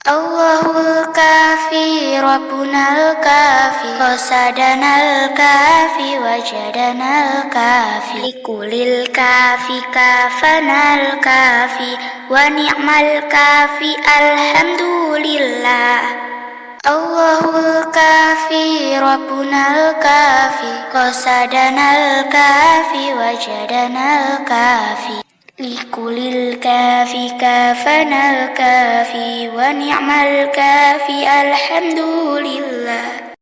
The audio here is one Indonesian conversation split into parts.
Allahul kafi, Rabbunal kafi, qasadanal kafi, wajadanal kafi, likulil kafi, kafanal kafi, wa ni'mal kafi, alhamdulillah. Allahul kafi, Rabbunal kafi, qasadanal kafi, wajadanal kafi, likulil kafi, kafanal kafi, wa ni'mal kafi, alhamdulillah.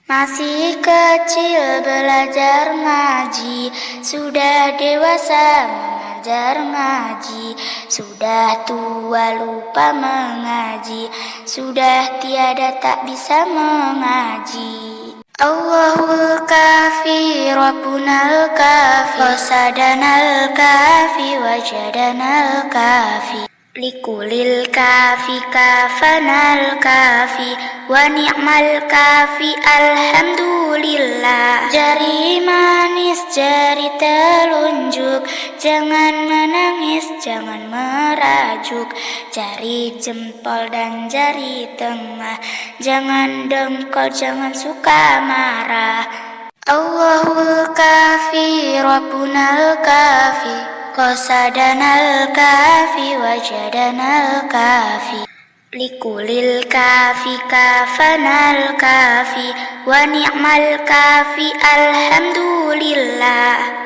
Masih kecil belajar ngaji, sudah dewasa mengajar ngaji, sudah tua lupa mengaji, sudah tiada tak bisa mengaji. Allahul kafi, Rabbunal kafi, qasadanal kafi, wajadanal kafi, likulil kafi, kafanal kafi, wa ni'mal kafi, alhamdulillah. Jari manis, jari telunjuk, jangan menangis, jangan merajuk. Jari jempol dan jari tengah, jangan dengkol, jangan suka marah. Allahul kafi, Rabbunal kafi, qasadanal kafi, wajadanal kafi, likulil kafi, kafanal kafi, wa ni'mal kafi, alhamdulillah.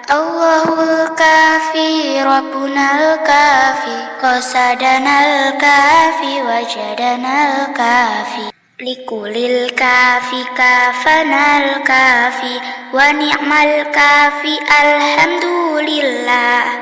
Allahul kafi, Rabbunal kafi, qasadanal kafi, wajadanal kafi, likulil kafi, kafanal kafi, wa ni'mal kafi, alhamdulillah.